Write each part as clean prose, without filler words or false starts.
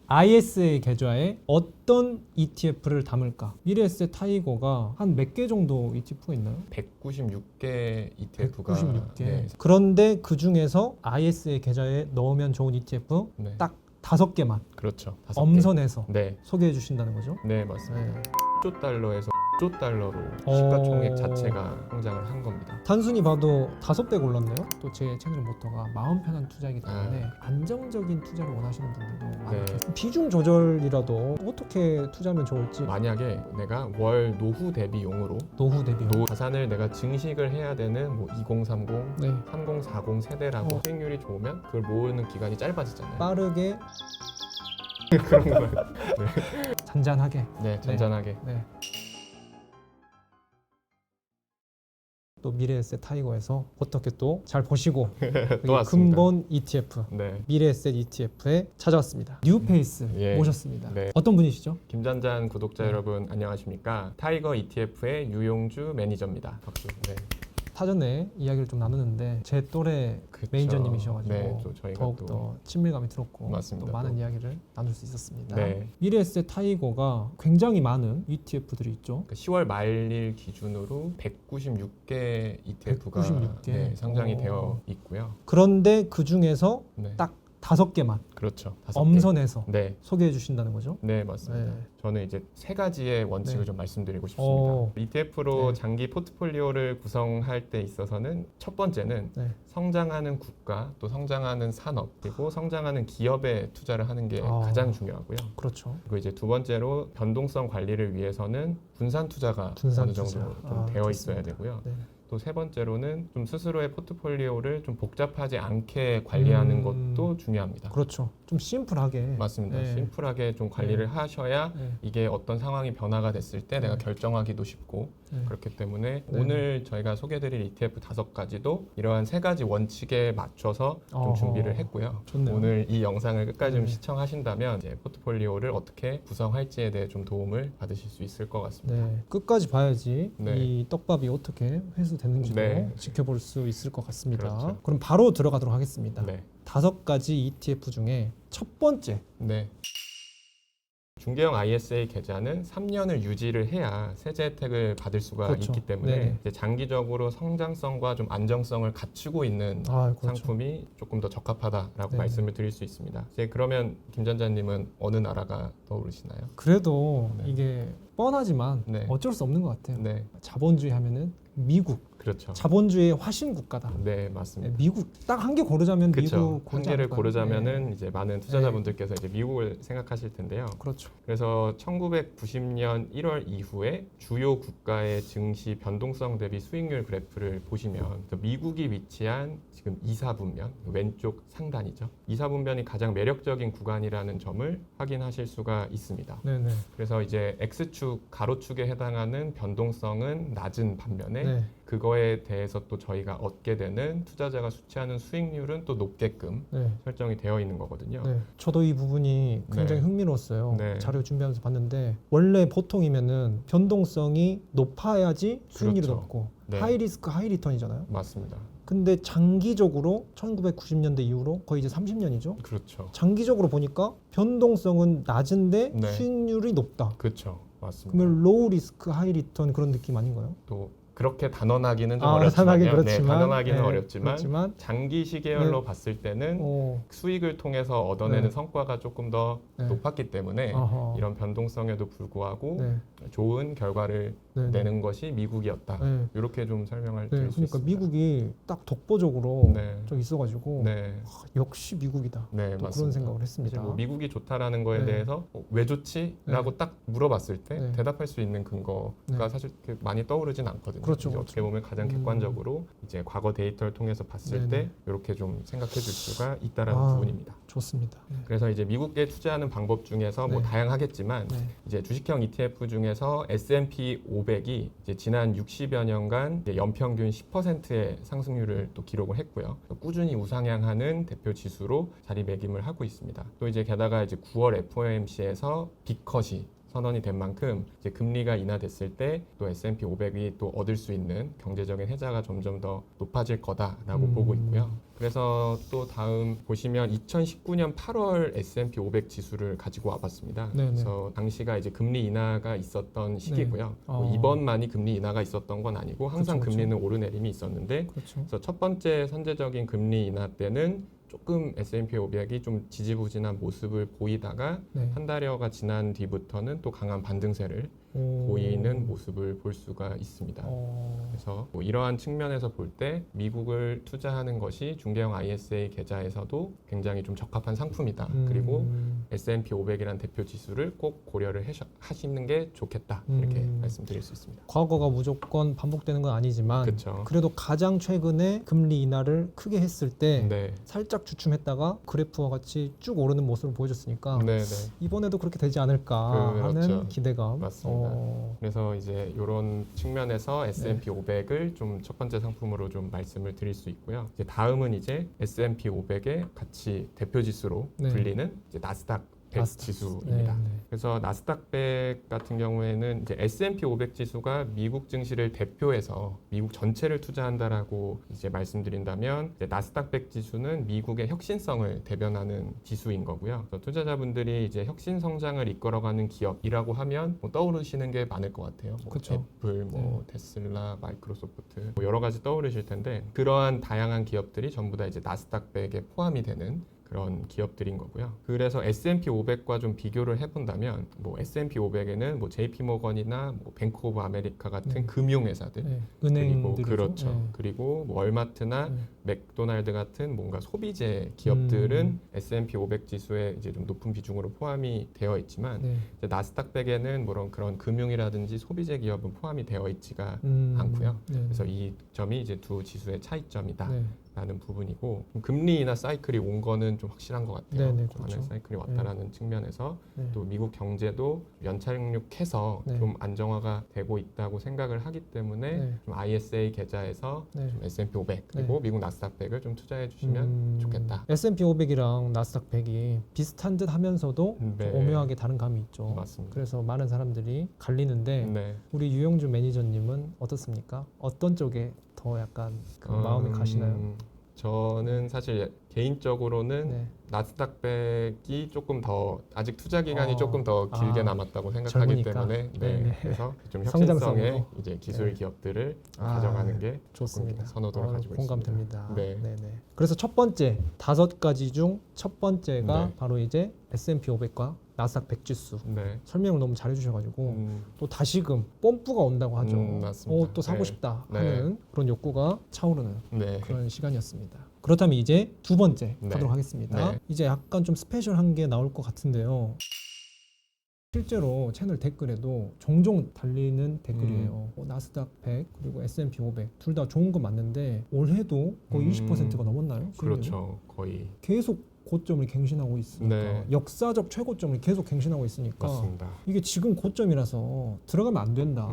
ISA 계좌에 어떤 ETF를 담을까? 미래에셋 타이거가 한 몇 개 정도 ETF가 있나요? 196개 ETF가 196개. 그런데 그 중에서 ISA 계좌에 넣으면 좋은 ETF 네. 딱 5개만 그렇죠. 5개. 엄선해서 네, 소개해 주신다는 거죠? 네 맞습니다. 네. 1조 달러에서 1조 달러로 오. 시가총액 자체가 성장을 한 겁니다. 단순히 봐도 5배 골랐네요. 또 제 채널 모토가 마음 편한 투자이기 때문에 안정적인 투자를 원하시는 분들도 많겠어요. 비중 조절이라도 어떻게 투자하면 좋을지 만약에 내가 월 노후 대비용으로 노후 대비. 자산을 내가 증식을 해야 되는 뭐 2030, 네. 3040 세대라고 수익률이 좋으면 그걸 모으는 기간이 짧아지잖아요. 빠르게 그런 거예요. 잔잔하게. 네, 잔잔하게. 네. 또 미래에셋 타이거에서 어떻게 또 잘 보시고 또 왔습니다. 근본 ETF 네, 미래에셋 ETF에 찾아왔습니다. 뉴페이스 예. 모셨습니다. 네. 어떤 분이시죠? 김잔잔 구독자 네. 여러분 안녕하십니까? 타이거 ETF의 유용주 매니저입니다. 박수. 네. 사전에 이야기를 좀 나누는데 제 또래 그쵸. 매니저님이셔가지고 네, 또 저희가 더욱더 친밀감이 들었고 맞습니다. 또 많은 또. 이야기를 나눌 수 있었습니다. 네. 미래에셋 타이거가 굉장히 많은 ETF들이 있죠. 10월 말일 기준으로 196개 ETF가 196개. 상장이 오. 되어 있고요. 그런데 그 중에서 네. 딱 5개만 그렇죠. 5개. 엄선해서 네. 소개해 주신다는 거죠. 네, 맞습니다. 네. 저는 이제 3가지의 원칙을 네. 좀 말씀드리고 싶습니다. 오. ETF로 네. 장기 포트폴리오를 구성할 때 있어서는 첫 번째는 네. 성장하는 국가, 또 성장하는 산업, 그리고 성장하는 기업에 투자를 하는 게 아. 가장 중요하고요. 그렇죠. 그리고 이제 두 번째로 변동성 관리를 위해서는 분산 투자가 분산 어느 투자. 정도 좀 되어 있어야 좋습니다. 되고요. 네. 또 세 번째로는 좀 스스로의 포트폴리오를 좀 복잡하지 않게 관리하는 것도 중요합니다. 그렇죠. 좀 심플하게. 맞습니다. 네. 심플하게 좀 관리를 하셔야 네. 이게 어떤 상황이 변화가 됐을 때 내가 네. 결정하기도 쉽고 네. 그렇기 때문에 네. 오늘 저희가 소개드릴 ETF 5가지도 이러한 3가지 원칙에 맞춰서 좀 어허. 준비를 했고요. 좋네요. 오늘 이 영상을 끝까지 좀 네. 시청하신다면 이제 포트폴리오를 어떻게 구성할지에 대해 좀 도움을 받으실 수 있을 것 같습니다. 네. 끝까지 봐야지 네. 이 떡밥이 어떻게 회수되는지도 네. 지켜볼 수 있을 것 같습니다. 그렇죠. 그럼 바로 들어가도록 하겠습니다. 네. 5가지 ETF 중에 첫 번째. 네. 중개형 ISA 계좌는 3년을 유지를 해야 세제 혜택을 받을 수가 그렇죠. 있기 때문에 네네. 이제 장기적으로 성장성과 좀 안정성을 갖추고 있는 그렇죠. 상품이 조금 더 적합하다라고 네네. 말씀을 드릴 수 있습니다. 이제 그러면 김전자님은 어느 나라가 떠오르시나요? 그래도 네. 이게 뻔하지만 네. 어쩔 수 없는 것 같아요. 네, 자본주의 하면은 미국. 그렇죠. 자본주의의 화신 국가다. 네, 네, 맞습니다. 미국 딱 한 개 고르자면 그렇죠. 미국 한 고르지 개를 않을까요? 고르자면은 네. 이제 많은 투자자분들께서 이제 미국을 생각하실 텐데요. 그렇죠. 그래서 1990년 1월 이후에 주요 국가의 증시 변동성 대비 수익률 그래프를 보시면 미국이 위치한 지금 2, 4분면 왼쪽 상단이죠. 2, 4분면이 가장 매력적인 구간이라는 점을 확인하실 수가 있습니다. 네네. 그래서 이제 X축, 가로축에 해당하는 변동성은 낮은 반면에 네. 그거에 대해서 또 저희가 얻게 되는 투자자가 수취하는 수익률은 또 높게끔 네. 설정이 되어 있는 거거든요. 네. 저도 이 부분이 굉장히 네. 흥미로웠어요. 네. 자료 준비하면서 봤는데 원래 보통이면은 변동성이 높아야지 수익률이 그렇죠. 높고 네. 하이 리스크 하이 리턴이잖아요. 맞습니다. 근데 장기적으로 1990년대 이후로 거의 이제 30년이죠. 그렇죠. 장기적으로 보니까 변동성은 낮은데 네. 수익률이 높다. 그렇죠. 맞습니다. 그러면 로우 리스크 하이 리턴 그런 느낌 아닌가요? 또 그렇게 단언하기는 좀 단하긴 어렵지만요. 그렇지만, 네, 단언하기는 네, 어렵지만 그렇지만 장기 시계열로 네. 봤을 때는 오, 수익을 통해서 얻어내는 네. 성과가 조금 더 네. 높았기 때문에 어허. 이런 변동성에도 불구하고 네. 좋은 결과를 네. 내는 것이 미국이었다. 네. 이렇게 좀 설명을 네. 드릴 수 그러니까 있습니다. 미국이 딱 독보적으로 네. 좀 있어가지고 네. 역시 미국이다. 네, 또 맞습니다. 그런 생각을 사실 했습니다. 뭐 미국이 좋다라는 거에 네. 대해서 왜 좋지?라고 딱 물어봤을 때 네. 대답할 수 있는 근거가 네. 사실 그렇게 많이 떠오르진 않거든요. 그렇죠, 이제 그렇죠. 어떻게 보면 가장 객관적으로 이제 과거 데이터를 통해서 봤을 네네. 때 이렇게 좀 생각해 줄 수가 있다라는 아. 부분입니다. 좋습니다. 네. 그래서 이제 미국에 투자하는 방법 중에서 뭐 네. 다양하겠지만 네. 이제 주식형 ETF 중에서 S&P 500이 이제 지난 60여 년간 이제 연평균 10%의 상승률을 또 기록을 했고요. 꾸준히 우상향하는 대표 지수로 자리매김을 하고 있습니다. 또 이제 게다가 이제 9월 FOMC에서 빅컷이 선언이 된 만큼 이제 금리가 인하됐을 때 또 S&P 500이 또 얻을 수 있는 경제적인 혜자가 점점 더 높아질 거다라고 보고 있고요. 그래서 또 다음 보시면 2019년 8월 S&P 500 지수를 가지고 와봤습니다. 네네. 그래서 당시가 이제 금리 인하가 있었던 시기고요. 뭐 어. 이번만이 금리 인하가 있었던 건 아니고 항상 그쵸, 그쵸. 금리는 오르내림이 있었는데 그렇죠. 그래서 첫 번째 선제적인 금리 인하 때는 조금 S&P 500이 좀 지지부진한 모습을 보이다가 네. 한 달여가 지난 뒤부터는 또 강한 반등세를 오. 보이는 모습을 볼 수가 있습니다. 그래서 뭐 이러한 측면에서 볼 때 미국을 투자하는 것이 중개형 ISA 계좌에서도 굉장히 좀 적합한 상품이다. 그리고 S&P 500이라는 대표 지수를 꼭 고려를 하시는 게 좋겠다. 이렇게 말씀드릴 수 있습니다. 과거가 무조건 반복되는 건 아니지만 그렇죠. 그래도 가장 최근에 금리 인하를 크게 했을 때 네. 살짝 주춤했다가 그래프와 같이 쭉 오르는 모습을 보여줬으니까 네, 네. 이번에도 그렇게 되지 않을까 그렇죠. 하는 기대감. 맞습니다. 그래서 이제 이런 측면에서 S&P 500을 좀 첫 번째 상품으로 좀 말씀을 드릴 수 있고요. 이제 다음은 이제 S&P 500의 같이 대표 지수로 네. 불리는 이제 나스닥 100 나스닥. 지수입니다. 네, 네. 그래서 나스닥 100 같은 경우에는 이제 S&P 500 지수가 미국 증시를 대표해서 미국 전체를 투자한다라고 이제 말씀드린다면 이제 나스닥 100 지수는 미국의 혁신성을 대변하는 지수인 거고요. 그래서 투자자분들이 이제 혁신 성장을 이끌어가는 기업이라고 하면 뭐 떠오르시는 게 많을 것 같아요. 뭐 그쵸. 애플, 뭐 테슬라, 마이크로소프트 뭐 여러 가지 떠오르실 텐데 그러한 다양한 기업들이 전부 다 이제 나스닥 100에 포함이 되는 그런 기업들인 거고요. 그래서 S&P 500과 좀 비교를 해본다면 뭐 S&P 500에는 뭐 JP 모건이나 뭐 뱅크 오브 아메리카 같은 네. 금융회사들 네. 그리고 은행들이죠. 그렇죠. 네. 그리고 뭐 월마트나 네. 맥도날드 같은 뭔가 소비재 기업들은 S&P 500 지수에 이제 좀 높은 비중으로 포함이 되어 있지만 네. 이제 나스닥 100에는 물론 그런 금융이라든지 소비재 기업은 포함이 되어 있지가 않고요. 네. 그래서 이 점이 이제 두 지수의 차이점이다. 네. 라는 부분이고 좀 금리 인하 사이클이 온 거는 좀 확실한 것 같아요. 네네, 좀 그렇죠. 하나의 사이클이 왔다라는 측면에서 네. 또 미국 경제도 연착륙해서 네. 좀 안정화가 되고 있다고 생각을 하기 때문에 네. 좀 ISA 계좌에서 네. 좀 S&P 500 그리고 미국 나스닥 100을 좀 투자해 주시면 좋겠다. S&P 500이랑 나스닥 100이 비슷한 듯 하면서도 네. 좀 오묘하게 다른 감이 있죠. 맞습니다. 그래서 많은 사람들이 갈리는데 네. 우리 유영주 매니저님은 어떻습니까? 어떤 쪽에 더 약간 그 마음이 가시나요? 저는 사실 개인적으로는 네. 나스닥 100이 조금 더 아직 투자 기간이 어. 조금 더 길게 아, 남았다고 생각하기 젊으니까. 때문에 네네. 그래서 좀 성장성으로. 혁신성의 이제 기술 네. 기업들을 아, 가져가는 게 좋습니다. 조금 선호도를 가지고 공감됩니다. 있습니다. 네. 네네. 그래서 첫 번째 5가지 중 첫 번째가 네. 바로 이제 S&P 500과 나스닥 100 지수. 네. 설명을 너무 잘해주셔가지고 음, 또 다시금 뽐뿌가 온다고 하죠. 맞습니다. 또 사고 네. 싶다 네. 하는 그런 욕구가 차오르는 네. 그런 시간이었습니다. 그렇다면 이제 두 번째 네. 가도록 하겠습니다. 네. 이제 약간 좀 스페셜한 게 나올 것 같은데요. 실제로 채널 댓글에도 종종 달리는 댓글이에요. 나스닥 100 그리고 S&P 500 둘 다 좋은 건 맞는데 올해도 거의 20%가 넘었나요? 수익률이? 그렇죠. 거의 계속 고점을 갱신하고 있으니까 네. 역사적 최고점을 계속 갱신하고 있으니까 맞습니다. 이게 지금 고점이라서 들어가면 안 된다.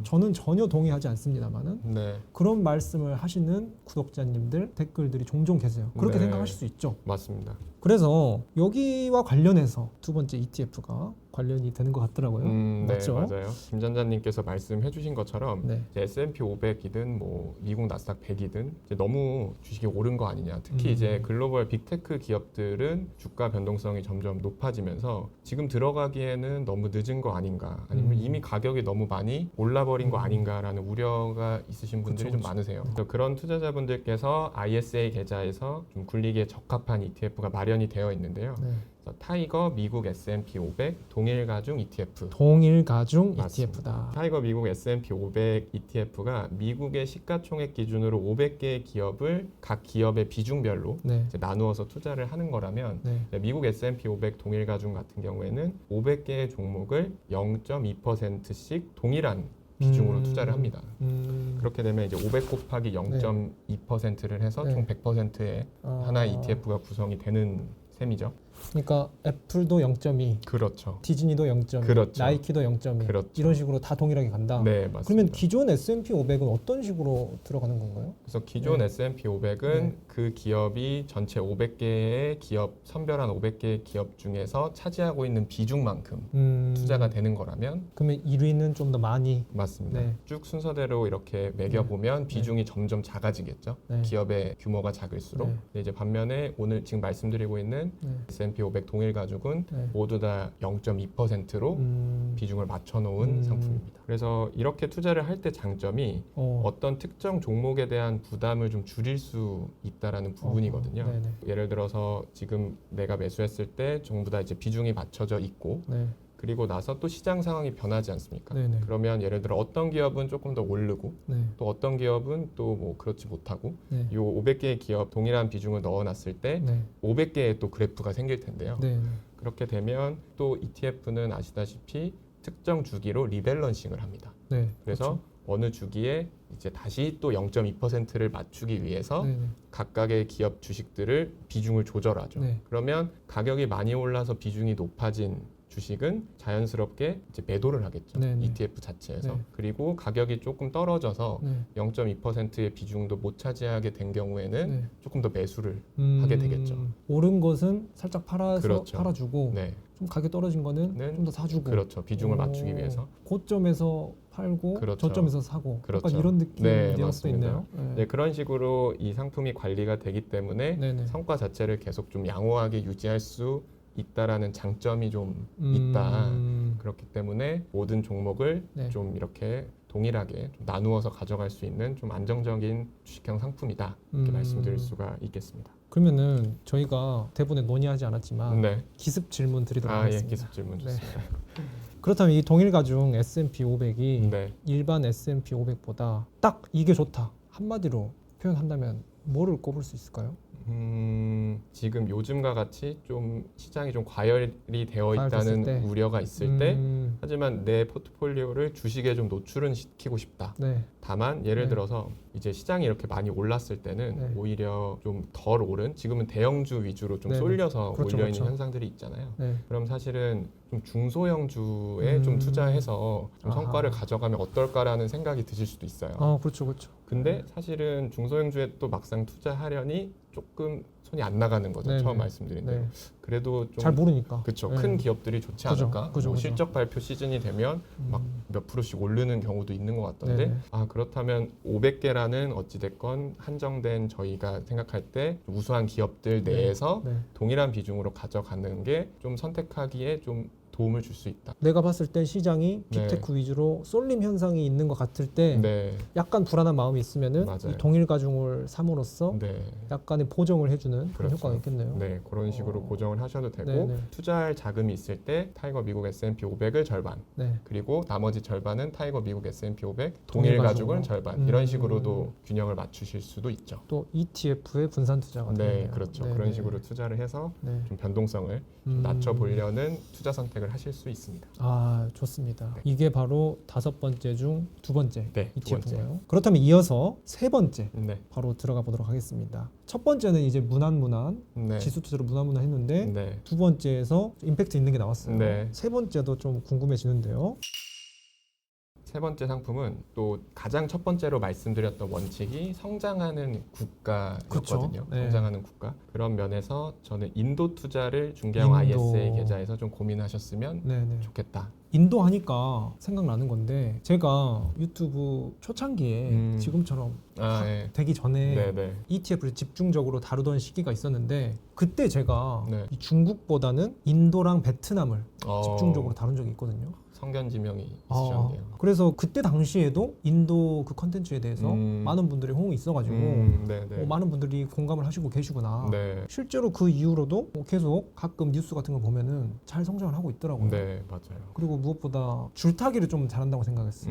저는 전혀 동의하지 않습니다만은 네. 그런 말씀을 하시는 구독자님들 댓글들이 종종 계세요. 그렇게 네. 생각하실 수 있죠. 맞습니다. 그래서 여기와 관련해서 두 번째 ETF가 관련이 되는 것 같더라고요. 네, 맞죠? 맞아요. 김 전자님께서 말씀해주신 것처럼 네. 이제 S&P 500이든 뭐 미국 나스닥 100이든 이제 너무 주식이 오른 거 아니냐. 특히 이제 글로벌 빅테크 기업들은 주가 변동성이 점점 높아지면서 지금 들어가기에는 너무 늦은 거 아닌가, 아니면 이미 가격이 너무 많이 올라버린 거 아닌가라는 우려가 있으신 분들이 그쵸, 좀 많으세요. 그래서 그런 투자자분들께서 ISA 계좌에서 좀 굴리기에 적합한 ETF가 마련이 되어 있는데요. 네. 그래서 타이거 미국 S&P 500 동일 가중 ETF. 동일 가중 맞습니다. ETF다. 타이거 미국 S&P 500 ETF가 미국의 시가총액 기준으로 500개의 기업을 각 기업의 비중별로 네. 이제 나누어서 투자를 하는 거라면 네. 미국 S&P 500 동일 가중 같은 경우에는 500개의 종목을 0.2%씩 동일한 비중으로 투자를 합니다. 그렇게 되면 이제 500 곱하기 0.2%를 해서 네. 총 100%의 하나의 ETF가 구성이 되는 셈이죠. 그러니까 애플도 0.2, 그렇죠. 디즈니도 0.2, 그렇죠. 나이키도 0.2 그렇죠. 이런 식으로 다 동일하게 간다. 네, 맞습니다. 그러면 기존 S&P 500은 어떤 식으로 들어가는 건가요? 그래서 기존 네. S&P 500은 네. 그 기업이 전체 500개의 기업, 선별한 500개의 기업 중에서 차지하고 있는 비중만큼 투자가 되는 거라면 그러면 1위는 좀 더 많이. 맞습니다. 네. 쭉 순서대로 이렇게 매겨보면 비중이 점점 작아지겠죠. 네. 기업의 규모가 작을수록. 네. 근데 이제 반면에 오늘 지금 말씀드리고 있는 네. S&P 500 동일 가죽은 네. 모두 다 0.2%로 비중을 맞춰놓은 상품입니다. 그래서 이렇게 투자를 할 때 장점이 어떤 특정 종목에 대한 부담을 좀 줄일 수 있다라는 부분이거든요. 네네. 예를 들어서 지금 내가 매수했을 때 전부 다 이제 비중이 맞춰져 있고 네. 그리고 나서 또 시장 상황이 변하지 않습니까? 네네. 그러면 예를 들어 어떤 기업은 조금 더 오르고 네. 또 어떤 기업은 또 뭐 그렇지 못하고 네. 이 500개의 기업 동일한 비중을 넣어놨을 때 네. 500개의 또 그래프가 생길 텐데요. 네. 그렇게 되면 또 ETF는 아시다시피 특정 주기로 리밸런싱을 합니다. 네. 그래서 어느 주기에 이제 다시 또 0.2%를 맞추기 위해서 네네. 각각의 기업 주식들을 비중을 조절하죠. 네. 그러면 가격이 많이 올라서 비중이 높아진 주식은 자연스럽게 이제 매도를 하겠죠. 네네. ETF 자체에서. 네. 그리고 가격이 조금 떨어져서 네. 0.2%의 비중도 못 차지하게 된 경우에는 네. 조금 더 매수를 하게 되겠죠. 오른 것은 살짝 팔아서 그렇죠. 팔아주고 네, 좀 가격 떨어진 거는 네. 좀 더 사주고. 그렇죠. 비중을 맞추기 위해서. 고점에서 팔고 그렇죠. 저점에서 사고. 그렇죠. 약간 이런 느낌의 네, 뉘앙스도 맞습니다. 있네요. 네, 그런 식으로 이 상품이 관리가 되기 때문에 네네. 성과 자체를 계속 좀 양호하게 유지할 수 있다라는 장점이 좀 있다. 그렇기 때문에 모든 종목을 네. 좀 이렇게 동일하게 좀 나누어서 가져갈 수 있는 좀 안정적인 주식형 상품이다. 이렇게 말씀드릴 수가 있겠습니다. 그러면은 저희가 대본에 논의하지 않았지만 네. 기습 질문 드리도록 예, 하겠습니다. 기습 질문 네. 좋습니다. 그렇다면 이 동일가중 S&P 500이 네. 일반 S&P 500보다 딱 이게 좋다 한마디로 표현한다면 뭐를 꼽을 수 있을까요? 지금 요즘과 같이 좀 시장이 좀 과열이 되어 과열됐을 있다는 때. 우려가 있을 때 하지만 내 포트폴리오를 주식에 좀 노출은 시키고 싶다. 네. 다만 예를 네. 들어서 이제 시장이 이렇게 많이 올랐을 때는 네. 오히려 좀 덜 오른 지금은 대형주 위주로 좀 네네. 쏠려서 그렇죠, 올려 있는 그렇죠. 현상들이 있잖아요. 네. 그럼 사실은 좀 중소형주에 좀 투자해서 좀 아하. 성과를 가져가면 어떨까라는 생각이 드실 수도 있어요. 그렇죠, 그렇죠. 근데 사실은 중소형주에 또 막상 투자하려니 조금 손이 안 나가는 거죠. 네네. 처음 말씀드린 대로. 네. 그래도 좀 잘 모르니까. 그렇죠. 네. 큰 기업들이 좋지 그죠, 않을까? 그죠, 뭐 그죠. 실적 발표 시즌이 되면 막 몇 프로씩 오르는 경우도 있는 것 같던데 네네. 그렇다면 500개라는 어찌됐건 한정된 저희가 생각할 때 우수한 기업들 네. 내에서 네. 동일한 비중으로 가져가는 게 좀 선택하기에 좀 도움을 줄 수 있다. 내가 봤을 땐 시장이 네. 빅테크 위주로 쏠림 현상이 있는 것 같을 때 네, 약간 불안한 마음이 있으면은 맞아요. 이 동일 가중을 삼으로써 네, 약간의 보정을 해주는 그런 그렇죠. 효과가 있겠네요. 네, 그런 식으로 어. 고정을 하셔도 되고 네네. 투자할 자금이 있을 때 타이거 미국 S&P 500을 절반 네. 그리고 나머지 절반은 타이거 미국 S&P 500 동일 동일 가죽으로. 가죽은 절반 이런 식으로도 균형을 맞추실 수도 있죠. 또 ETF의 분산 투자가 네, 되네요. 그렇죠. 네네. 그런 식으로 투자를 해서 네. 좀 변동성을 좀 낮춰보려는 투자 선택을 하실 수 있습니다. 좋습니다. 네. 이게 바로 5번째 중 2번째 네, 두 번째. ETF인가요? 그렇다면 이어서 3번째 네, 바로 들어가 보도록 하겠습니다. 첫 번째는 이제 무난무난 네, 지수 투자로 무난무난 했는데 네. 두 번째에서 임팩트 있는 게 나왔어요. 네. 세 번째도 좀 궁금해지는데요. 세 번째 상품은 또 가장 첫 번째로 말씀드렸던 원칙이 성장하는 국가였거든요. 그쵸. 네. 성장하는 국가. 그런 면에서 저는 인도 투자를 중개형 인도. ISA 계좌에서 좀 고민하셨으면 네네. 좋겠다. 인도 하니까 생각나는 건데 제가 유튜브 초창기에 지금처럼 네. 되기 전에 네네. ETF를 집중적으로 다루던 시기가 있었는데 그때 제가 네. 이 중국보다는 인도랑 베트남을 어, 집중적으로 다룬 적이 있거든요. 성견지명이 있으셨네요. 그래서 그때 당시에도 인도 그 컨텐츠에 대해서 많은 분들이 호응이 있어가지고 네네. 많은 분들이 공감을 하시고 계시구나. 네. 실제로 그 이후로도 계속 가끔 뉴스 같은 걸 보면은 잘 성장을 하고 있더라고요. 네, 맞아요. 그리고 무엇보다 줄타기를 좀 잘한다고 생각했어요.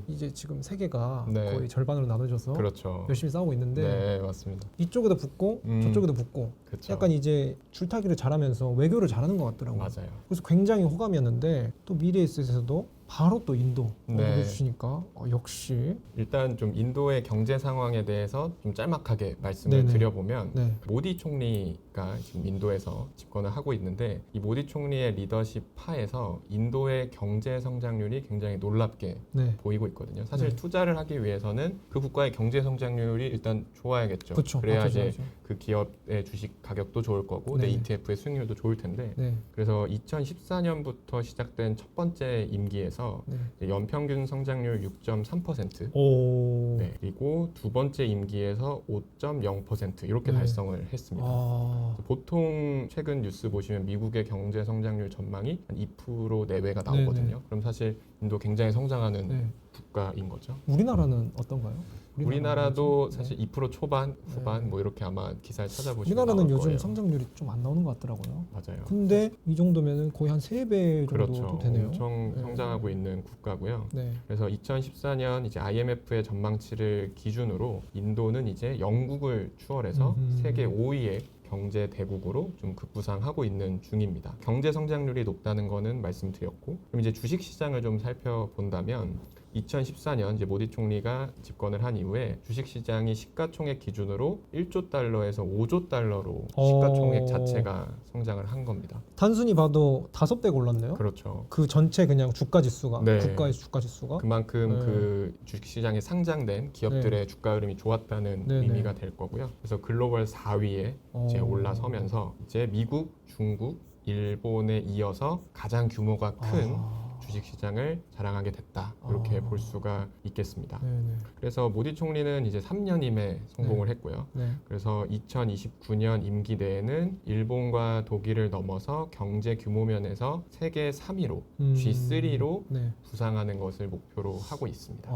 이제 지금 세계가 네. 거의 절반으로 나눠져서 그렇죠. 열심히 싸우고 있는데 네, 맞습니다. 이쪽에도 붙고 저쪽에도 붙고 그렇죠. 약간 이제 줄타기를 잘하면서 외교를 잘하는 것 같더라고요. 맞아요. 그래서 굉장히 호감이었는데 또 미래에셋에서도 바로 또 인도 네. 언급해 주시니까 역시 일단 좀 인도의 경제 상황에 대해서 좀 짤막하게 말씀을 네네. 드려보면 네. 모디 총리가 지금 인도에서 집권을 하고 있는데 이 모디 총리의 리더십 하에서 인도의 경제 성장률이 굉장히 놀랍게 네. 보이고 있거든요. 사실 네. 투자를 하기 위해서는 그 국가의 경제 성장률이 일단 좋아야겠죠. 그렇죠. 그래야 이제 맞춰줘야죠. 그 기업의 주식 가격도 좋을 거고 네. 내 ETF의 수익률도 좋을 텐데 네. 그래서 2014년부터 시작된 첫 번째 임기에서 네. 이제 연평균 성장률 6.3% 오. 네, 그리고 두 번째 임기에서 5.0% 이렇게 네. 달성을 했습니다. 아. 보통 최근 뉴스 보시면 미국의 경제 성장률 전망이 한 2% 내외가 나오거든요. 네네. 그럼 사실 인도 굉장히 성장하는 네. 국가인 거죠. 우리나라는 어떤가요? 우리나라도 뭐죠? 사실 네. 2% 초반, 후반 네. 뭐 이렇게 아마 기사를 찾아보시면 우리나라는 나올 요즘 거예요. 성장률이 좀 안 나오는 것 같더라고요. 맞아요. 근데 이 정도면은 거의 한 3배 정도도 그렇죠. 되네요. 엄청 네. 성장하고 있는 국가고요. 네. 그래서 2014년 이제 IMF의 전망치를 기준으로 인도는 이제 영국을 추월해서 세계 5위의 경제 대국으로 좀 급부상하고 있는 중입니다. 경제 성장률이 높다는 거는 말씀드렸고, 그럼 이제 주식 시장을 좀 살펴본다면 2014년 이제 모디 총리가 집권을 한 이후에 주식 시장이 시가총액 기준으로 1조 달러에서 5조 달러로 시가총액 자체가 성장을 한 겁니다. 단순히 봐도 5배가 올랐네요. 그렇죠. 그 전체 그냥 주가 지수가 네. 국가의 주가 지수가 그만큼 네. 그 주식시장에 상장된 기업들의 주가 흐름이 좋았다는 네, 의미가 될 거고요. 그래서 글로벌 4위에 이제 어. 올라서면서 이제 미국, 중국, 일본에 이어서 가장 규모가 큰 주식시장을 자랑하게 됐다. 이렇게 볼 수가 있겠습니다. 네네. 그래서 모디 총리는 이제 3년임에 성공을 했고요. 네. 그래서 2029년 임기 내에는 일본과 독일을 넘어서 경제 규모 면에서 세계 3위로 G3로 네. 부상하는 것을 목표로 하고 있습니다.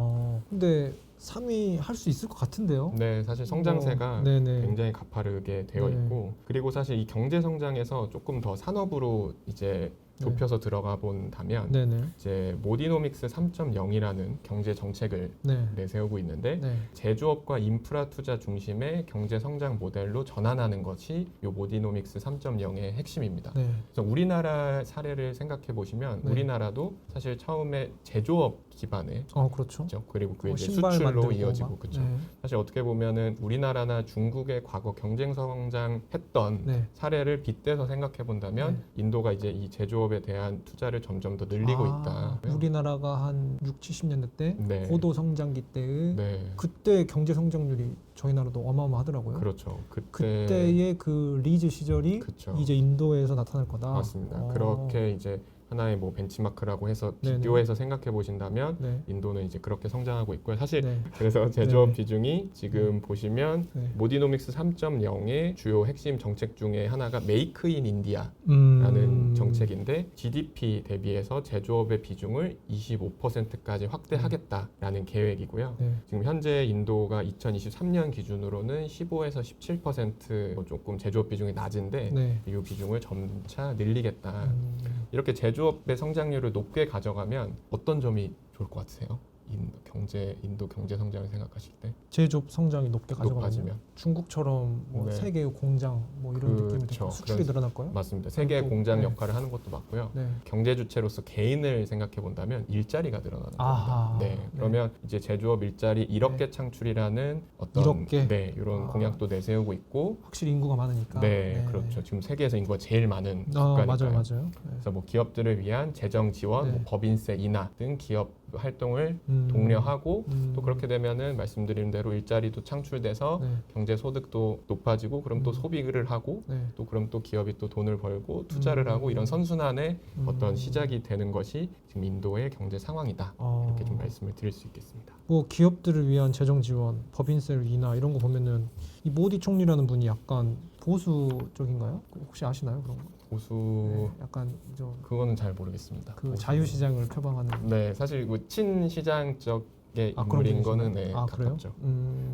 근데 3위 할 수 있을 것 같은데요. 네, 사실 성장세가 네네. 굉장히 가파르게 되어 네. 있고 그리고 사실 이 경제 성장에서 조금 더 산업으로 이제 좁혀서 들어가 본다면 네네. 이제 모디노믹스 3.0이라는 경제 정책을 네. 내세우고 있는데 네. 제조업과 인프라 투자 중심의 경제 성장 모델로 전환하는 것이 이 모디노믹스 3.0의 핵심입니다. 네. 그래서 우리나라 사례를 생각해 보시면 네. 우리나라도 사실 처음에 제조업 기반의 그렇죠. 그리고 그게 이제 신발 수출로 만들고 이어지고 막. 그렇죠. 네. 사실 어떻게 보면은 우리나라나 중국의 과거 경쟁 성장했던 네. 사례를 빗대서 생각해 본다면 인도가 이제 이 제조업에 대한 투자를 점점 더 늘리고 있다. 우리나라가 한 6, 70년대 때 네. 고도 성장기 때의 네, 그때 경제 성장률이 저희 나라도 어마어마하더라고요. 그렇죠. 그때의 그 리즈 시절이 그렇죠. 이제 인도에서 나타날 거다. 맞습니다. 그렇게 이제 하나의 뭐 벤치마크라고 해서 네네. 비교해서 생각해 보신다면 네. 인도는 이제 그렇게 성장하고 있고요. 사실 네. 그래서 제조업 네. 비중이 지금 보시면 네. 모디노믹스 3.0의 주요 핵심 정책 중에 하나가 메이크 인 인디아라는 정책인데 GDP 대비해서 제조업의 비중을 25%까지 확대하겠다라는 계획이고요. 네. 지금 현재 인도가 2023년 기준으로는 15에서 17% 조금 제조업 비중이 낮은데 네. 이 비중을 점차 늘리겠다. 이렇게 제조업의 성장률을 높게 가져가면 어떤 점이 좋을 것 같으세요? 인도 경제 성장을 생각하실 때 제조업 성장이 높게 가져가면 높아지면 중국처럼 뭐 네. 세계의 공장 뭐 이런 느낌이 그렇죠. 될까요? 수출이 늘어날까요? 맞습니다. 세계의 또, 공장 네. 역할을 하는 것도 맞고요. 네. 경제 주체로서 개인을 생각해 본다면 일자리가 늘어나는 아하. 겁니다. 네. 그러면 이제 제조업 일자리 1억 개 창출이라는 어떤 1억 개? 네, 이런 공약도 내세우고 있고 확실히 인구가 많으니까. 네, 그렇죠. 지금 세계에서 인구가 제일 많은 국가니까요. 맞아요. 네. 그래서 뭐 기업들을 위한 재정 지원, 네. 뭐 법인세 인하 등 기업 활동을 음. 독려하고 음. 또 그렇게 되면은 말씀드린 대로 일자리도 창출돼서 네. 경제 소득도 높아지고 그럼 또 소비를 하고 네. 또 그럼 또 기업이 또 돈을 벌고 투자를 하고 이런 선순환의 어떤 시작이 되는 것이 지금 인도의 경제 상황이다. 이렇게 좀 말씀을 드릴 수 있겠습니다. 뭐 기업들을 위한 재정 지원, 법인세 인하 이런 거 보면은 이 모디 총리라는 분이 약간 보수 쪽인가요? 혹시 아시나요 그런 거? 보수 네, 약간 좀 그거는 잘 모르겠습니다. 그 보수. 자유시장을 표방하는. 네, 사실 그 친시장적 쪽의 그런 인물인 분이시구나. 거는 네, 그래요? 가깝죠.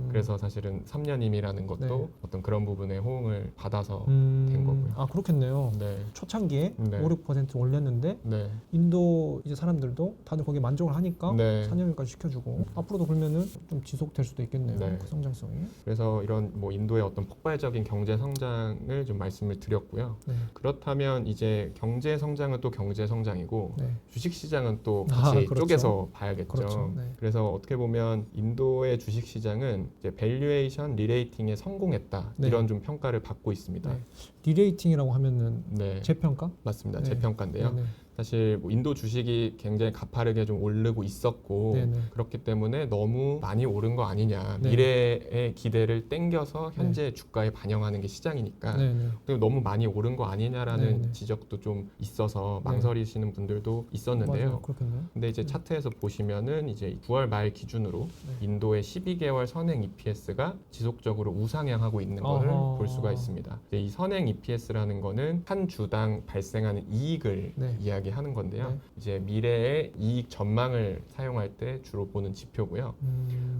그래서 사실은 3년임이라는 것도 네. 어떤 그런 부분에 호응을 받아서 된 거고요. 그렇겠네요. 네. 초창기에 네. 5, 6% 올렸는데 네. 인도 이제 사람들도 다들 거기에 만족을 하니까 네. 4년까지 시켜주고 앞으로도 그러면은 좀 지속될 수도 있겠네요. 네. 그 성장성이. 그래서 이런 뭐 인도의 어떤 폭발적인 경제 성장을 좀 말씀을 드렸고요. 네. 그렇다면 이제 경제 성장은 또 경제 성장이고 네. 주식 시장은 또 같이 그렇죠. 쪼개서 봐야겠죠. 그렇죠. 네. 그래서 어떻게 보면 인도의 주식 시장은 이제 밸류에이션 리레이팅에 성공했다 네. 이런 좀 평가를 받고 있습니다. 네. 리레이팅이라고 하면은 네, 재평가? 맞습니다. 네. 재평가인데요. 네네. 사실 뭐 인도 주식이 굉장히 가파르게 좀 오르고 있었고 네네. 그렇기 때문에 너무 많이 오른 거 아니냐. 네. 미래의 기대를 땡겨서 현재 주가에 반영하는 게 시장이니까 네네. 그리고 너무 많이 오른 거 아니냐라는 네네. 지적도 좀 있어서 네. 망설이시는 분들도 있었는데요. 맞아요. 그렇겠네요. 근데 이제 네. 차트에서 보시면은 이제 9월 말 기준으로 네. 인도의 12개월 선행 EPS가 지속적으로 우상향하고 있는 것을 어허. 볼 수가 있습니다. 이제 이 선행 EPS라는 거는 한 주당 발생하는 이익을 네. 이야기하는 건데요. 네. 이제 미래의 이익 전망을 사용할 때 주로 보는 지표고요.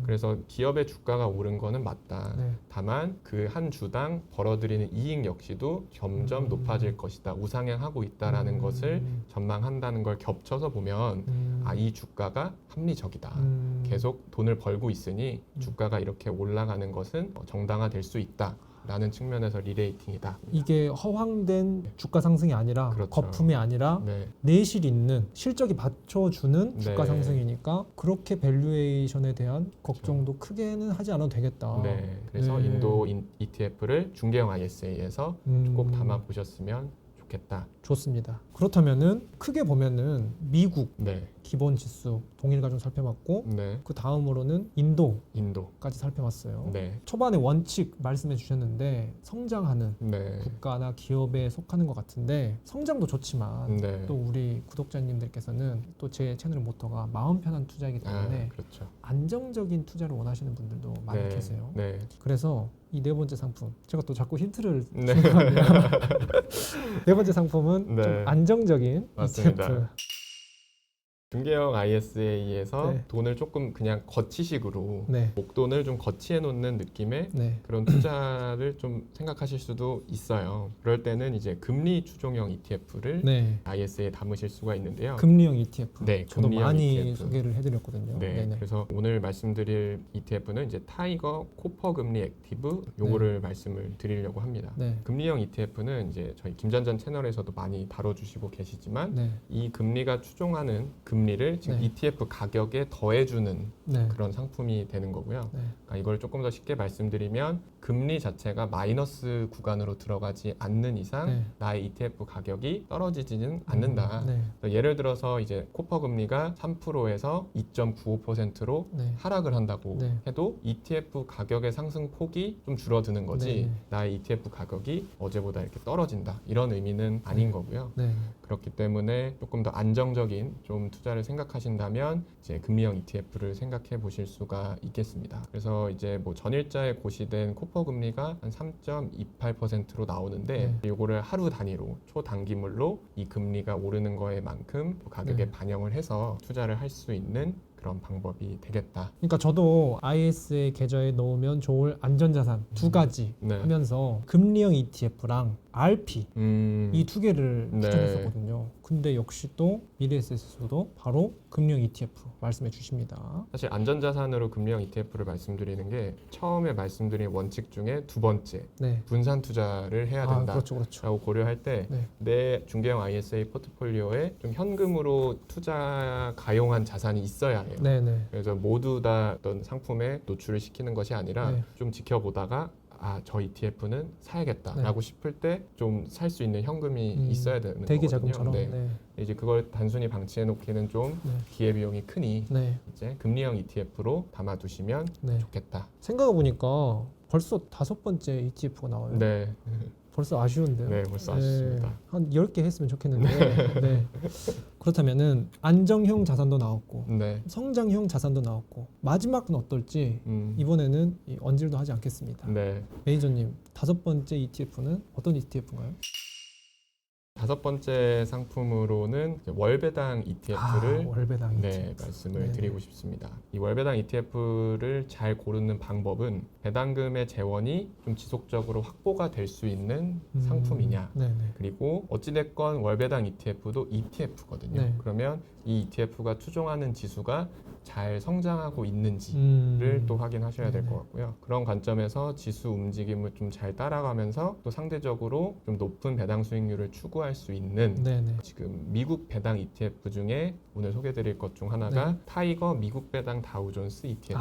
그래서 기업의 주가가 오른 거는 맞다. 네. 다만 그 한 주당 벌어들이는 이익 역시도 점점 높아질 것이다. 우상향하고 있다라는 것을 전망한다는 걸 겹쳐서 보면 이 주가가 합리적이다. 계속 돈을 벌고 있으니 주가가 이렇게 올라가는 것은 정당화될 수 있다. 라는 측면에서 리레이팅이다. 이게 허황된 주가 상승이 아니라 그렇죠. 거품이 아니라 네. 내실 있는 실적이 받쳐주는 네. 주가 상승이니까 그렇게 밸류에이션에 대한 걱정도 크게는 하지 않아도 되겠다. 네. 그래서 네. 인도 ETF를 중개형 ISA에서 꼭 담아 보셨으면 좋겠다. 좋습니다. 그렇다면은 크게 보면은 미국 네. 기본 지수 동일가 좀 살펴봤고 네. 그 다음으로는 인도까지 인도. 살펴봤어요. 네. 초반에 원칙 말씀해 주셨는데 성장하는 네. 국가나 기업에 속하는 것 같은데 성장도 좋지만 네. 또 우리 구독자님들께서는 또 제 채널 모토가 마음 편한 투자이기 때문에 그렇죠. 안정적인 투자를 원하시는 분들도 많이 네. 계세요. 네. 그래서 이 네 번째 상품 제가 또 자꾸 힌트를 네. 네 번째 상품은 네. 좀 안정적인 맞습니다. ETF. 중개형 ISA에서 네. 돈을 조금 그냥 거치식으로 네. 목돈을 좀 거치해 놓는 느낌의 네. 그런 투자를 좀 생각하실 수도 있어요. 그럴 때는 이제 금리 추종형 ETF를 네. ISA에 담으실 수가 있는데요. 금리형 ETF. 네, 저도 금리형 많이 ETF. 소개를 해드렸거든요. 네, 네네. 그래서 오늘 말씀드릴 ETF는 이제 타이거 코퍼 금리 액티브 요거를 말씀을 드리려고 합니다. 네. 금리형 ETF는 이제 저희 김전전 채널에서도 많이 다뤄주시고 계시지만 네. 이 금리가 추종하는 금리를 지금 네. ETF 가격에 더해주는 네. 그런 상품이 되는 거고요. 네. 그러니까 이걸 조금 더 쉽게 말씀드리면 금리 자체가 마이너스 구간으로 들어가지 않는 이상 네. 나의 ETF 가격이 떨어지지는 않는다. 네. 예를 들어서 이제 코퍼 금리가 3%에서 2.95%로 네. 하락을 한다고 네. 해도 ETF 가격의 상승 폭이 좀 줄어드는 거지 네. 나의 ETF 가격이 어제보다 이렇게 떨어진다 이런 의미는 아닌 거고요. 네. 그렇기 때문에 조금 더 안정적인 좀 투자를 생각하신다면 이제 금리형 ETF를 생각해 보실 수가 있겠습니다. 그래서 이제 뭐 전일자에 고시된 코퍼 금리가 한 3.28%로 나오는데 이거를 하루 단위로 초단기물로 이 금리가 오르는 거에 만큼 가격에 네. 반영을 해서 투자를 할 수 있는 그런 방법이 되겠다. 그러니까 저도 ISA 계좌에 넣으면 좋을 안전자산 두 가지 네. 하면서 금리형 ETF랑 RP 이 두 개를 네. 추천했었거든요. 근데 역시 또 미래에셋에서도 바로 금리형 ETF 말씀해 주십니다. 사실 안전자산으로 금리형 ETF를 말씀드리는 게 처음에 말씀드린 원칙 중에 두 번째 네. 분산 투자를 해야 된다. 그렇죠, 그렇죠. 라고 고려할 때 내 중개형 ISA 포트폴리오에 좀 현금으로 투자 가용한 자산이 있어야 해요. 네, 네. 그래서 모두 다 어떤 상품에 노출을 시키는 것이 아니라 네. 좀 지켜보다가 저 ETF는 사야겠다라고 싶을 때 좀 살 수 있는 현금이 있어야 되는 대기 거거든요. 자금처럼. 네. 네. 이제 그걸 단순히 방치해 놓기는 좀 네. 기회비용이 크니 네. 이제 금리형 ETF로 담아두시면 네. 좋겠다. 생각해 보니까 벌써 5번째 ETF가 나와요. 네, 벌써 아쉬운데요. 네, 벌써 아쉽습니다. 한 10개 했으면 좋겠는데. 네. 그렇다면은 안정형 자산도 나왔고 네, 성장형 자산도 나왔고 마지막은 어떨지 이번에는 언질도 하지 않겠습니다. 네. 매니저님 5번째 ETF는 어떤 ETF인가요? 다섯 번째 상품으로는 이제 월배당 ETF를 월배당 네, ETF. 말씀을 네네. 드리고 싶습니다. 이 월배당 ETF를 잘 고르는 방법은 배당금의 재원이 좀 지속적으로 확보가 될 수 있는 상품이냐, 네네. 그리고 어찌됐건 월배당 ETF도 ETF거든요. 네. 그러면 이 ETF가 추종하는 지수가 잘 성장하고 있는지를 또 확인하셔야 될 네네. 것 같고요. 그런 관점에서 지수 움직임을 좀 잘 따라가면서 또 상대적으로 좀 높은 배당 수익률을 추구할 수 있는 네네. 지금 미국 배당 ETF 중에 오늘 소개드릴 것 중 하나가 네. 타이거 미국 배당 다우존스 ETF.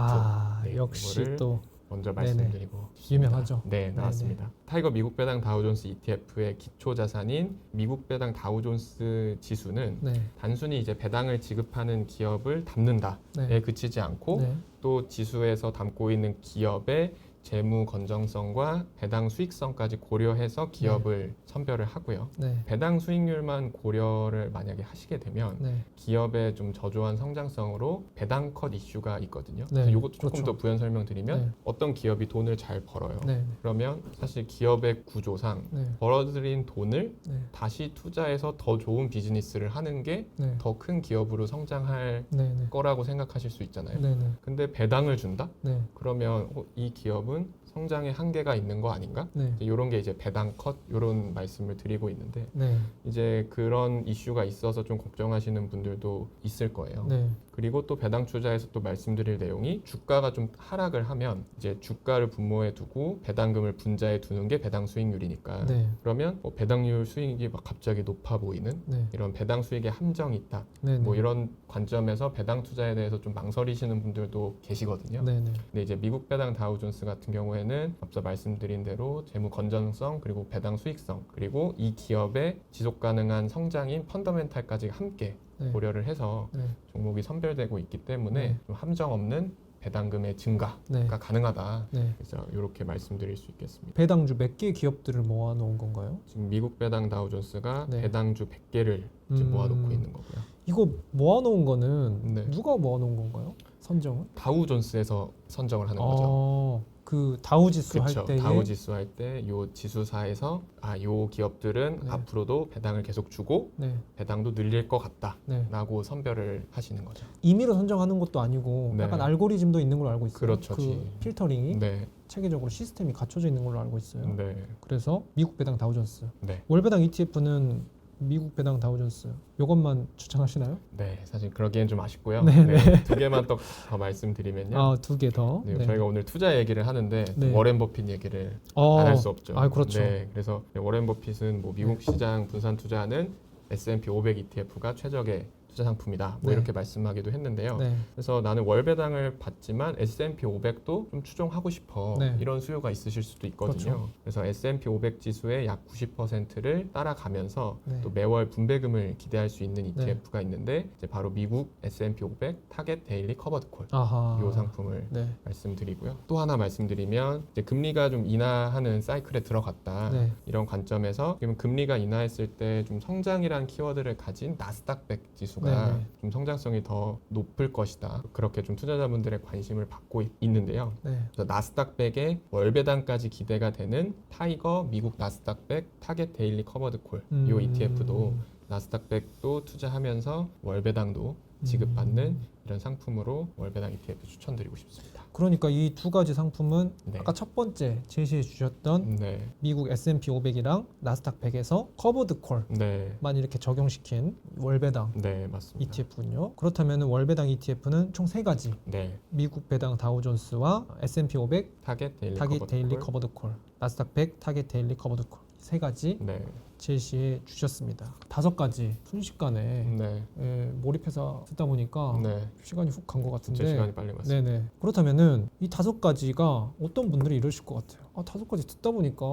네, 역시 이거를 또 먼저 네네. 말씀드리고 싶습니다. 유명하죠. 네, 나왔습니다. 타이거 미국 배당 다우존스 ETF의 기초 자산인 미국 배당 다우존스 지수는 네. 단순히 이제 배당을 지급하는 기업을 담는다에 네. 그치지 않고 네. 또 지수에서 담고 있는 기업의 재무 건전성과 배당 수익성까지 고려해서 기업을 선별을 하고요. 네. 배당 수익률만 고려를 만약에 하시게 되면 네. 기업의 좀 저조한 성장성으로 배당 컷 이슈가 있거든요. 네, 그래서 이것도 조금 그렇죠. 더 부연 설명드리면 네. 어떤 기업이 돈을 잘 벌어요. 네. 그러면 사실 기업의 구조상 네. 벌어들인 돈을 네. 다시 투자해서 더 좋은 비즈니스를 하는 게 네. 더 큰 기업으로 성장할 네. 네. 거라고 생각하실 수 있잖아요. 네. 네. 근데 배당을 준다? 네. 그러면 이 기업은 성장의 한계가 있는 거 아닌가? 네. 이런 게 이제 배당 컷 이런 말씀을 드리고 있는데 네. 이제 그런 이슈가 있어서 좀 걱정하시는 분들도 있을 거예요. 네. 그리고 또 배당 투자에서 또 말씀드릴 내용이 주가가 좀 하락을 하면 이제 주가를 분모해 두고 배당금을 분자해 두는 게 배당 수익률이니까 네. 그러면 뭐 배당률 수익이 막 갑자기 높아 보이는 네. 이런 배당 수익의 함정이 있다. 네. 뭐 이런 관점에서 배당 투자에 대해서 좀 망설이시는 분들도 계시거든요. 네. 네. 근데 이제 미국 배당 다우존스 같은 경우에는 앞서 말씀드린 대로 재무 건전성 그리고 배당 수익성 그리고 이 기업의 지속 가능한 성장인 펀더멘탈까지 함께 네. 고려를 해서 네. 종목이 선별되고 있기 때문에 네. 좀 함정 없는 배당금의 증가가 네. 가능하다. 네. 그래서 이렇게 말씀드릴 수 있겠습니다. 배당주 몇 개 기업들을 모아 놓은 건가요? 지금 미국 배당 다우존스가 네. 배당주 100개를 지금 모아놓고 있는 거고요. 이거 모아 놓은 거는 네. 누가 모아 놓은 건가요? 선정은? 다우존스에서 선정을 하는 거죠. 그 다우지수 그렇죠. 할 때에 다우지수 할 때 요 지수사에서 요 기업들은 네. 앞으로도 배당을 계속 주고 네. 배당도 늘릴 것 네. 같다라고 선별을 하시는 거죠. 임의로 선정하는 것도 아니고 네. 약간 알고리즘도 있는 걸로 알고 있어요. 그렇죠. 그 필터링이 네, 체계적으로 시스템이 갖춰져 있는 걸로 알고 있어요. 네, 그래서 미국 배당 다우존스, 네, 월배당 ETF는 미국 배당 다우존스. 요것만 추천하시나요? 네. 사실 그러기엔 좀 아쉽고요. 네, 네, 두 개만 더 말씀드리면요. 두 개 더. 네, 저희가 오늘 투자 얘기를 하는데 네. 워렌 버핏 얘기를 안 할 수 없죠. 그렇죠. 네, 그래서 워렌 버핏은 뭐 미국 네. 시장 분산 투자하는 S&P 500 ETF가 최적의 투자 상품이다. 뭐 네. 이렇게 말씀하기도 했는데요. 네. 그래서 나는 월배당을 받지만 S&P 500도 좀 추종하고 싶어. 네. 이런 수요가 있으실 수도 있거든요. 그렇죠. 그래서 S&P 500 지수의 약 90%를 따라가면서 네. 또 매월 분배금을 기대할 수 있는 ETF가 있는데 이제 바로 미국 S&P 500 타겟 데일리 커버드 콜. 아하. 이 상품을 네. 말씀드리고요. 또 하나 말씀드리면 이제 금리가 좀 인하하는 사이클에 들어갔다. 네. 이런 관점에서 지금 금리가 인하했을 때 좀 성장이라는 키워드를 가진 나스닥 100 지수가 네네. 좀 성장성이 더 높을 것이다. 그렇게 좀 투자자분들의 관심을 받고 있는데요. 네. 그래서 나스닥 100의 월배당까지 기대가 되는 타이거 미국 나스닥 100 타겟 데일리 커버드 콜 이 ETF도 나스닥 100도 투자하면서 월배당도 지급받는 이런 상품으로 월배당 ETF 추천드리고 싶습니다. 그러니까 이 두 가지 상품은 네. 아까 첫 번째 제시해 주셨던 네, 미국 S&P 500이랑 나스닥 100에서 커버드 콜만 네, 이렇게 적용시킨 월배당 네, 맞습니다. ETF군요. 그렇다면 월배당 ETF는 총 세 가지. 네, 미국 배당 다우존스와 S&P 500 타겟 데일리 타깃 커버드 데일리 콜. 커버드 콜, 나스닥 100 타깃 데일리 커버드 콜. 세 가지 네, 제시해 주셨습니다. 다섯 가지 순식간에 네, 몰입해서 듣다 보니까 네. 시간이 훅 간 것 같은데. 진짜 시간이 빨리 갔어요. 네네. 그렇다면은 이 다섯 가지가 어떤 분들이 이러실 것 같아요. 다섯 가지 듣다 보니까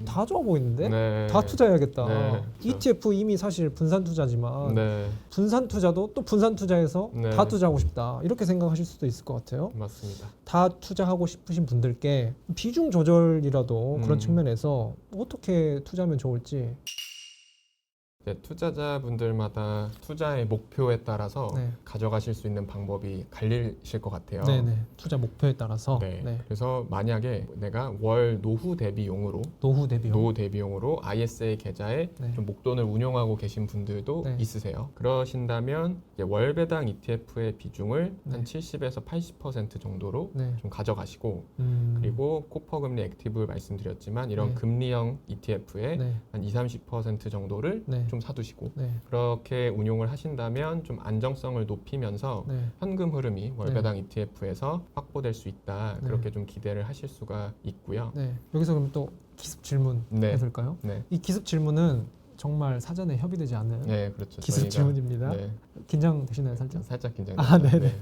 다 좋아 보이는데 네. 다 투자해야겠다. 네, 그렇죠. ETF 이미 사실 분산 투자지만 네, 분산 투자도 또 분산 투자해서 네. 다 투자하고 싶다. 이렇게 생각하실 수도 있을 것 같아요. 맞습니다. 다 투자하고 싶으신 분들께 비중 조절이라도 그런 음. 측면에서 어떻게 투자하면 좋을지 이제 투자자분들마다 투자의 목표에 따라서 네. 가져가실 수 있는 방법이 갈리실 것 같아요. 네네. 투자 목표에 따라서 네. 네. 그래서 만약에 내가 월 노후 대비용으로 노후 대비용. 노후 대비용으로 ISA 계좌에 네. 좀 목돈을 운용하고 계신 분들도 네. 있으세요. 그러신다면 이제 월 배당 ETF의 비중을 네. 한 70에서 80% 정도로 네. 좀 가져가시고 그리고 코퍼 금리 액티브 말씀드렸지만 이런 네. 금리형 ETF에 네. 한 20-30% 정도를 네. 좀 사두시고 네. 그렇게 운용을 하신다면 좀 안정성을 높이면서 네. 현금 흐름이 월배당 ETF에서 확보될 수 있다. 네. 그렇게 좀 기대를 하실 수가 있고요. 네. 여기서 그럼 또 기습 질문 네. 해도 될까요? 네. 이 기습 질문은 정말 사전에 협의되지 않은 네, 그렇죠. 기습 저희가- 질문입니다. 네, 긴장되시나요, 살짝? 살짝 긴장. 아, 네네.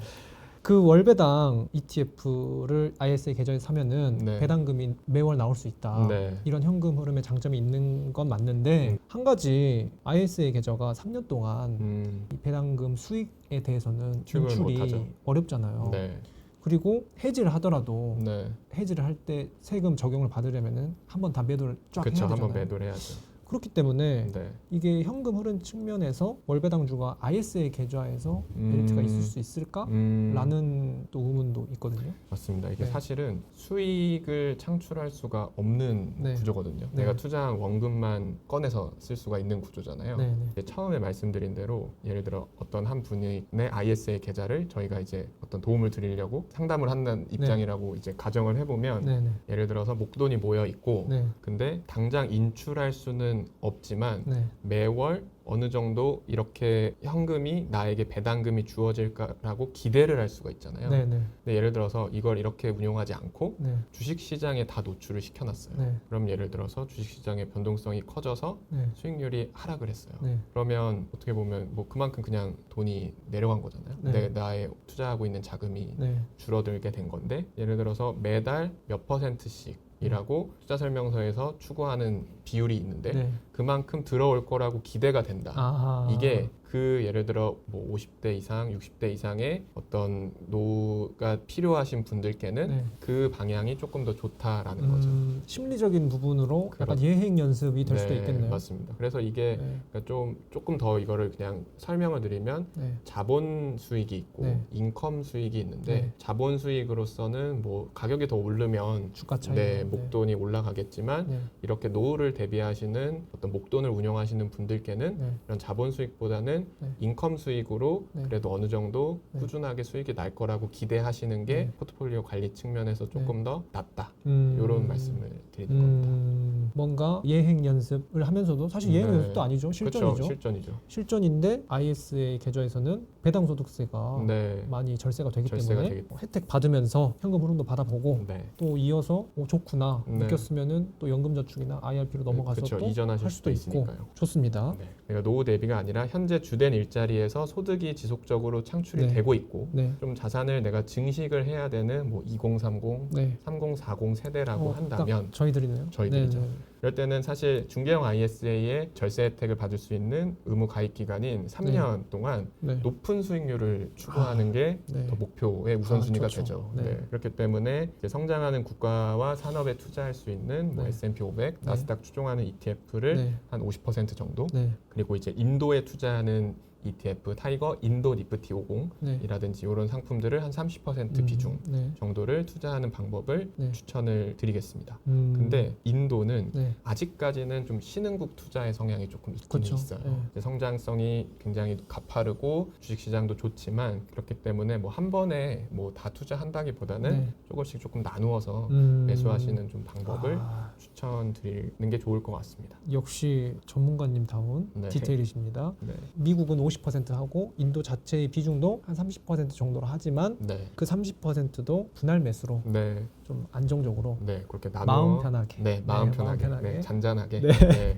그 월배당 ETF를 ISA 계좌에 사면은 네. 배당금이 매월 나올 수 있다. 네. 이런 현금 흐름에 장점이 있는 건 맞는데 한 가지 ISA 계좌가 3년 동안 이 배당금 수익에 대해서는 추측을 인출이 못하죠. 어렵잖아요. 네. 그리고 해지를 하더라도 네. 해지를 할 때 세금 적용을 받으려면은 한 번 다 매도를 쫙 그렇죠. 해야 한번 되잖아요. 매도를 해야죠. 그렇기 때문에 네. 이게 현금 흐름 측면에서 월배당주가 ISA 계좌에서 메리트가 있을 수 있을까? 라는 또 의문도 있거든요. 맞습니다. 이게 네. 사실은 수익을 창출할 수가 없는 네. 구조거든요. 네. 내가 투자한 원금만 꺼내서 쓸 수가 있는 구조잖아요. 네, 이제 처음에 말씀드린 대로 예를 들어 어떤 한 분의 ISA 계좌를 저희가 이제 어떤 도움을 드리려고 상담을 한다는 입장이라고 이제 가정을 해보면 네, 네, 예를 들어서 목돈이 모여 있고 네, 근데 당장 인출할 수는 없지만 네, 매월 어느 정도 이렇게 현금이 나에게 배당금이 주어질까라고 기대를 할 수가 있잖아요. 네, 네, 근데 예를 들어서 이걸 이렇게 운용하지 않고 네, 주식시장에 다 노출을 시켜놨어요. 네, 그럼 예를 들어서 주식시장의 변동성이 커져서 네, 수익률이 하락을 했어요. 네, 그러면 어떻게 보면 뭐 그만큼 그냥 돈이 내려간 거잖아요. 네. 나의 투자하고 있는 자금이 네, 줄어들게 된 건데 예를 들어서 매달 몇 %씩 이라고 투자 설명서에서 추구하는 비율이 있는데 네. 그만큼 들어올 거라고 기대가 된다. 아하. 이게 그 예를 들어 뭐 50대 이상, 60대 이상의 어떤 노후가 필요하신 분들께는 네. 그 방향이 조금 더 좋다라는 거죠. 심리적인 부분으로 약간 그렇죠. 예행 연습이 될 수도 네, 있겠네요. 맞습니다. 그래서 이게 네, 그러니까 조금 더 이거를 그냥 설명을 드리면 네, 자본 수익이 있고 네. 인컴 수익이 있는데 네. 자본 수익으로서는 뭐 가격이 더 오르면 주가 차이. 네, 목돈이 올라가겠지만 네, 이렇게 노후를 대비하시는 어떤 목돈을 운용하시는 분들께는 네, 이런 자본 수익보다는 네. 인컴 수익으로 네. 그래도 어느 정도 네. 꾸준하게 수익이 날 거라고 기대하시는 게 네. 포트폴리오 관리 측면에서 조금 더 낫다. 음, 이런 말씀을 드리는 겁니다. 뭔가 예행 연습을 하면서도 사실 예행 네. 연습도 아니죠. 실전이죠. 그렇죠. 실전이죠. 실전인데 ISA 계좌에서는 배당 소득세가 네. 많이 절세가 되기 절세가 때문에 되기 혜택 받으면서 현금 흐름도 받아보고 네. 또 이어서 좋구나 네. 느꼈으면은 또 연금저축이나 IRP로 넘어가서 그렇죠. 또 이전하실 할 수도 수도 있고 있으니까요. 좋습니다. 네. 그러니까 노후 대비가 아니라 현재 주된 일자리에서 소득이 지속적으로 창출이 네. 되고 있고 네, 좀 자산을 내가 증식을 해야 되는 뭐 2030, 네. 3040 세대라고 딱 한다면 저희들이네요. 저희들이죠. 네, 네. 이럴 때는 사실 중개형 ISA의 절세 혜택을 받을 수 있는 의무 가입 기간인 3년 동안 네. 높은 수익률을 추구하는 게 더 네. 목표의 우선순위가 좋죠. 되죠. 네. 네. 그렇기 때문에 이제 성장하는 국가와 산업에 투자할 수 있는 뭐 네. S&P 500, 나스닥 추종하는 ETF를 네. 한 50% 정도 네. 그리고 이제 인도에 투자하는 ETF 타이거 인도 니프티 50이라든지 네. 이런 상품들을 한 30% 비중 네. 정도를 투자하는 방법을 네. 추천을 드리겠습니다. 음, 근데 인도는 네. 아직까지는 좀 신흥국 투자의 성향이 조금 있긴 그렇죠. 있어요. 네. 이제 성장성이 굉장히 가파르고 주식시장도 좋지만 그렇기 때문에 뭐 한 번에 뭐 다 투자한다기보다는 네. 조금씩 조금 나누어서 매수하시는 좀 방법을 아, 추천드리는 게 좋을 것 같습니다. 역시 전문가님다운 네. 디테일이십니다. 네, 미국은 50% 하고 인도 자체의 비중도 한 30% 정도로 하지만 네, 그 30%도 분할 매수로 네, 좀 안정적으로 네 그렇게 나누어 마음 편하게 네, 마음 네, 편하게, 마음 편하게. 네, 잔잔하게, 네. 네,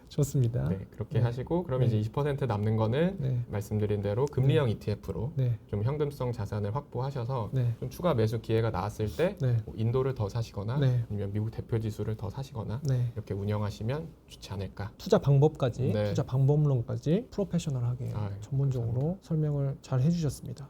좋습니다. 네, 그렇게 네. 하시고 그러면 네. 이제 20% 남는 거는 네, 말씀드린 대로 금리형 ETF로 네, 좀 현금성 자산을 확보하셔서 네, 좀 추가 매수 기회가 나왔을 때 네, 뭐 인도를 더 사시거나 네, 아니면 미국 대표 지수를 더 사시거나 네. 이렇게 운영하시면 좋지 않을까. 투자 방법까지, 네. 투자 방법론까지 프로페셔널하게 아, 전문적으로 설명을 잘 해주셨습니다.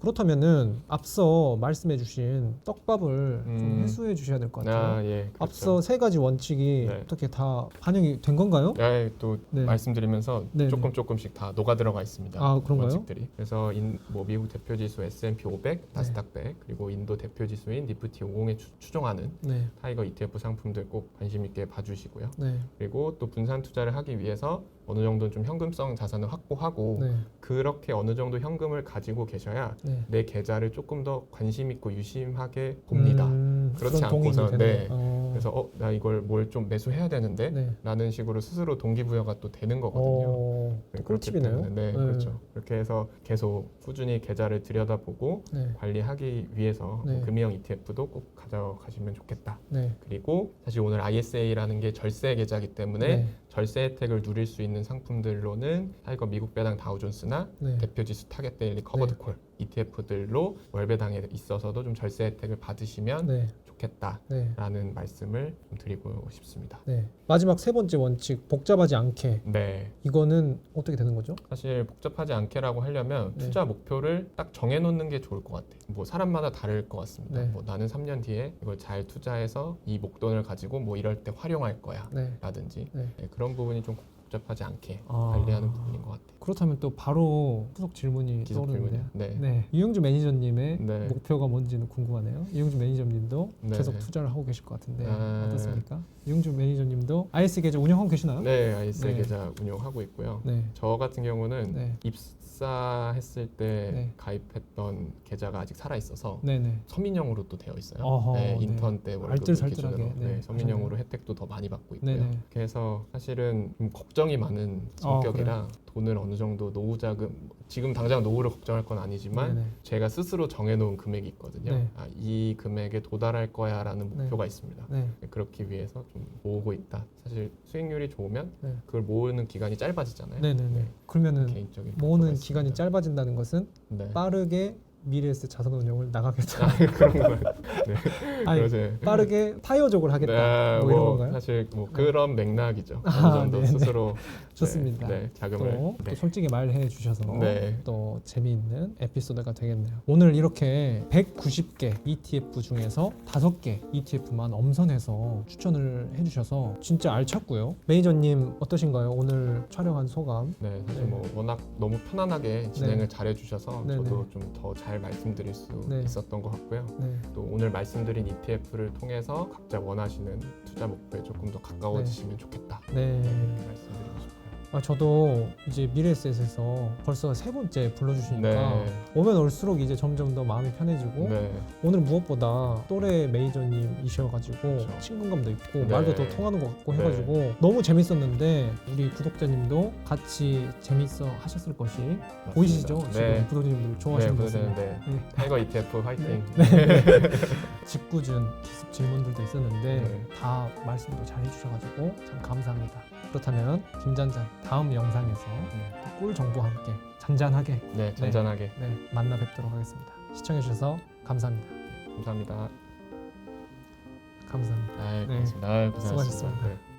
그렇다면은 앞서 말씀해주신 떡밥을 좀 해소해 주셔야 될 것 같아요. 아, 예. 그렇죠. 앞서 세 가지 원칙이 네. 어떻게 다 반영이 된 건가요? 네, 또 네. 말씀드리면서 네, 조금씩 다 녹아 들어가 있습니다. 아, 그런가요? 원칙들이. 그래서 뭐 미국 대표 지수 S&P 500, 나스닥 100, 그리고 인도 대표 지수인 니프티 50에 추종하는 네, 타이거 ETF 상품들 꼭 관심 있게 봐주시고요. 네, 그리고 또 분산 투자를 하기 위해서 어느 정도는 좀 현금성 자산을 확보하고 네, 그렇게 어느 정도 현금을 가지고 계셔야 네. 내 계좌를 조금 더 관심 있고 유심하게 봅니다. 그렇지 그런 동의가 않고서 되네요. 네. 그래서 나 이걸 뭘 좀 매수해야 되는데 네. 라는 식으로 스스로 동기부여가 또 되는 거거든요. 네, 그렇기 꿀팁이네요. 때문에 네, 그렇죠. 그렇게 해서 계속 꾸준히 계좌를 들여다보고 네, 관리하기 위해서 네. 금융 ETF도 꼭 가져가시면 좋겠다. 네, 그리고 사실 오늘 ISA라는 게 절세 계좌이기 때문에 네, 절세 혜택을 누릴 수 있는 상품들로는 타이거 미국 배당 다우존스나 네. 대표 지수 타겟 데일리 커버드 콜 ETF들로 월 배당에 있어서도 좀 절세 혜택을 받으시면 네, 좋겠다라는 네, 말씀을 좀 드리고 싶습니다. 네. 마지막 세 번째 원칙, 복잡하지 않게. 네, 이거는 어떻게 되는 거죠? 사실 복잡하지 않게라고 하려면 네. 투자 목표를 딱 정해놓는 게 좋을 것 같아요. 뭐 사람마다 다를 것 같습니다. 네. 뭐 나는 3년 뒤에 이걸 잘 투자해서 이 목돈을 가지고 뭐 이럴 때 활용할 거야. 네, 라든지 네. 네, 그런 부분이 좀 복잡하지 않게 아. 관리하는 부분인 것 같아요. 그렇다면 또 바로 후속 질문이 기습 떠오르는데요. 질문이요? 네. 네, 이용주 매니저님의 네. 목표가 뭔지는 궁금하네요. 이용주 매니저님도 네. 계속 투자를 하고 계실 것 같은데 아. 어떻습니까? 이용주 매니저님도 IS 계좌 운영하고 계시나요? 네, ISA 네. 계좌 운영하고 있고요. 네, 저 같은 경우는 네, 입사했을 때 네. 가입했던 계좌가 아직 살아 있어서 네, 네. 서민형으로 또 되어 있어요. 어허, 네, 네. 인턴 때 월급을 알뜰살뜰하게, 기준으로 네, 네, 서민형으로 하셨네요. 혜택도 더 많이 받고 있고요. 네, 네. 그래서 사실은 좀 걱정이 많은 성격이라 돈을 어느 정도 노후 자금 지금 당장 노후를 걱정할 건 아니지만 네, 네. 제가 스스로 정해놓은 금액이 있거든요. 네. 아, 이 금액에 도달할 거야라는 네. 목표가 있습니다. 네, 그렇기 위해서 좀 모으고 있다. 사실 수익률이 좋으면 네. 그걸 모으는 기간이 짧아지잖아요. 네, 네, 네. 그러면은 개인적인 모으는 목표가 기간이 있습니다. 짧아진다는 것은 네. 빠르게 미래에셋 자산운용을 나가겠다. 그런 거예요. 네. 아니, 그러지. 빠르게 타이어족을 하겠다. 네, 뭐 이런 건가요? 사실 뭐 그런 맥락이죠. 아, 어느 정도 네, 네. 스스로 좋습니다. 네, 자금을 또 네. 솔직히 말해 주셔서 네. 또 재미있는 에피소드가 되겠네요. 오늘 이렇게 190개 ETF 중에서 5개 ETF만 엄선해서 추천을 해주셔서 진짜 알찼고요. 매니저님 어떠신가요? 오늘 촬영한 소감? 네, 사실 네. 뭐 워낙 너무 편안하게 진행을 네. 잘해주셔서 네, 저도 좀 더 잘 말씀드릴 수 네. 있었던 것 같고요. 네, 또 오늘 말씀드린 ETF를 통해서 각자 원하시는 투자 목표에 조금 더 가까워지시면 좋겠다. 네. 말씀드리고 싶어요. 저도 이제 미래에셋에서 벌써 세 번째 불러주시니까 네. 오면 올수록 이제 점점 더 마음이 편해지고 네. 오늘 무엇보다 또래 매니저님이셔가지고 그렇죠. 친근감도 있고 네. 말도 더 통하는 것 같고 네. 해가지고 너무 재밌었는데 우리 구독자님도 같이 재밌어 하셨을 것이 맞습니다. 보이시죠? 지금 네. 구독자님들 좋아하시는 네, 모습. 네. 네. 타이거 ETF 화이팅. 짓궂은 기습 질문들도 있었는데 네. 다 말씀도 잘 해주셔가지고 참 감사합니다. 그렇다면 김잔잔 다음 영상에서 또 꿀 정보와 함께 잔잔하게 네, 잔잔하게. 네, 만나 뵙도록 하겠습니다. 시청해주셔서 감사합니다. 감사합니다. 감사합니다. 아, 네. 고맙습니다. 아, 고생하셨습니다. 수고하셨습니다. 네.